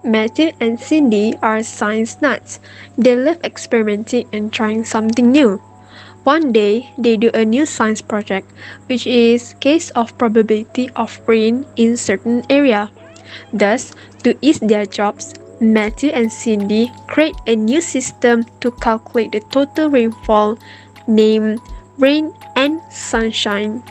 Matthew and Cindy are science nuts. They love experimenting and trying something new. One day, they do a new science project, which is case of probability of rain in certain area. Thus, to ease their jobs, Matthew and Cindy create a new system to calculate the total rainfall named Rain and Sunshine.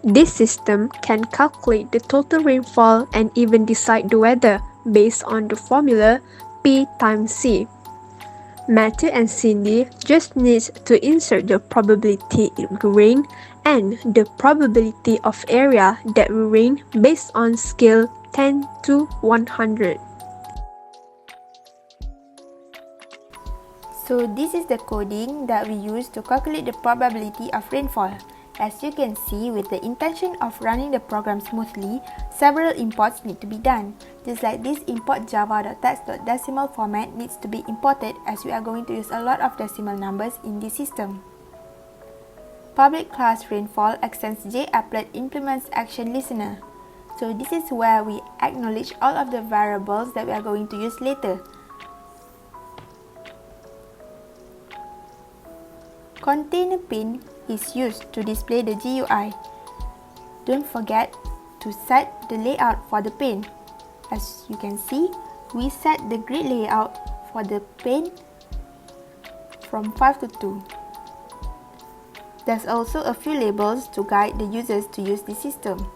This system can calculate the total rainfall and even decide the weather based on the formula P times C. Matthew and Cindy just need to insert the probability it will rain and the probability of area that will rain based on scale 10 to 100. So this is the coding that we use to calculate the probability of rainfall. As you can see, with the intention of running the program smoothly, several imports need to be done. Just like this import java.text.decimal format needs to be imported as we are going to use a lot of decimal numbers in this system. Public class rainfall extends JApplet implements action listener. So this is where we acknowledge all of the variables that we are going to use later. Container pin is used to display the GUI. Don't forget to set the layout for the pane. As you can see, we set the grid layout for the pane from 5 to 2. There's also a few labels to guide the users to use the system.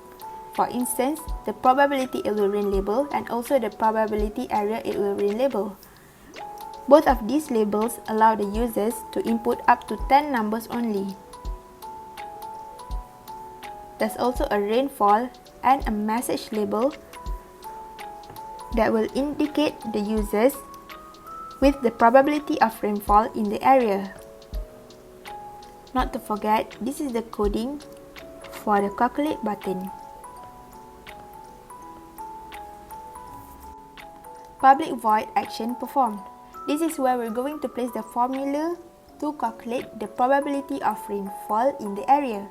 For instance, the probability it will rain label and also the probability area it will rain label. Both of these labels allow the users to input up to 10 numbers only. There's also a rainfall and a message label that will indicate the users with the probability of rainfall in the area. Not to forget, this is the coding for the calculate button. Public void action performed. This is where we're going to place the formula to calculate the probability of rainfall in the area.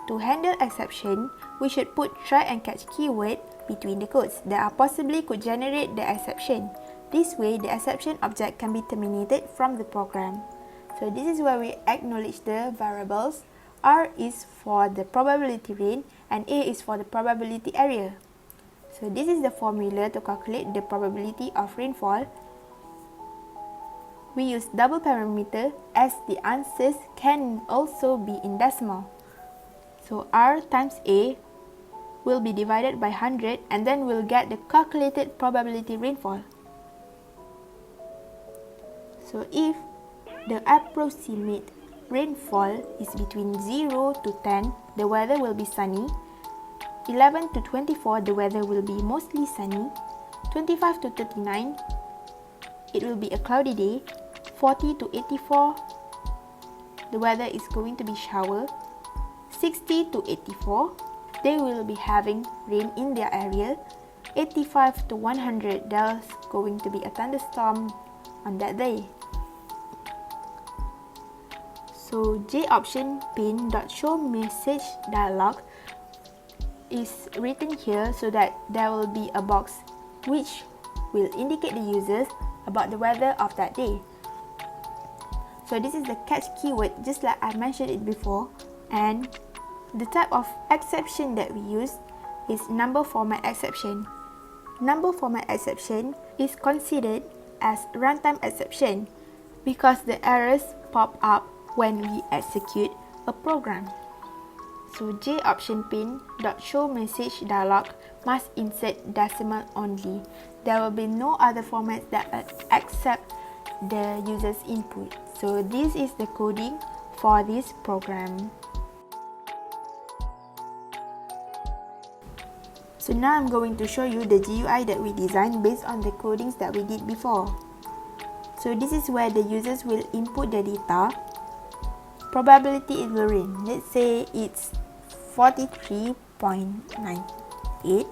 To handle exception, we should put try and catch keyword between the codes that possibly could generate the exception. This way, the exception object can be terminated from the program. So this is where we acknowledge the variables. R is for the probability rain and A is for the probability area. So this is the formula to calculate the probability of rainfall. We use double parameter as the answers can also be in decimal. So R times A will be divided by 100 and then we'll get the calculated probability rainfall. So if the approximate rainfall is between 0 to 10, the weather will be sunny. 11 to 24, the weather will be mostly sunny. 25 to 39, it will be a cloudy day. 40 to 84, the weather is going to be shower. 60 to 84, they will be having rain in their area. 85 to 100, there's going to be a thunderstorm on that day. So J option pin.show message dialog is written here so that there will be a box which will indicate the users about the weather of that day. So this is the catch keyword, just like I mentioned it before, and the type of exception that we use is number format exception. Number format exception is considered as runtime exception because the errors pop up when we execute a program. So J option pin.show message dialog must insert decimal only. There will be no other formats that accept the user's input. So this is the coding for this program. So now I'm going to show you the GUI that we designed based on the codings that we did before. So this is where the users will input the data. Probability it will rain. Let's say it's 43.98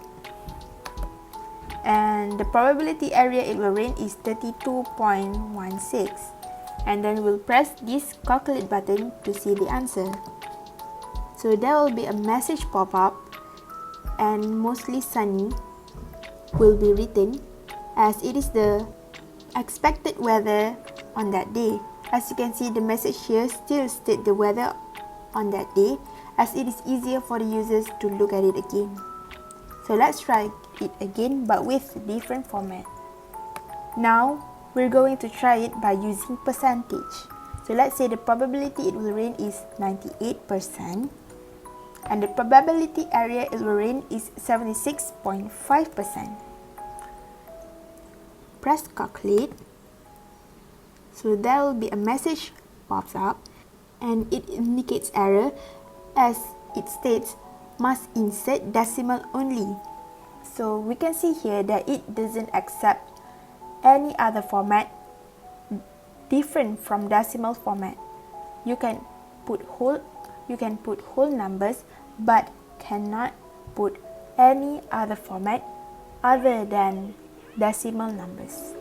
and the probability area it will rain is 32.16, and then we'll press this calculate button to see the answer. So there will be a message pop up and mostly sunny will be written, as it is the expected weather on that day. As you can see, the message here still states the weather on that day, as it is easier for the users to look at it again. So let's try it again, but with different format. Now we're going to try it by using percentage. So let's say the probability it will rain is 98%, and the probability area it will rain is 76.5%. Press calculate. So there will be a message pops up, and it indicates error, as it states must insert decimal only. So we can see here that it doesn't accept any other format different from decimal format. You can put whole numbers, but cannot put any other format other than decimal numbers.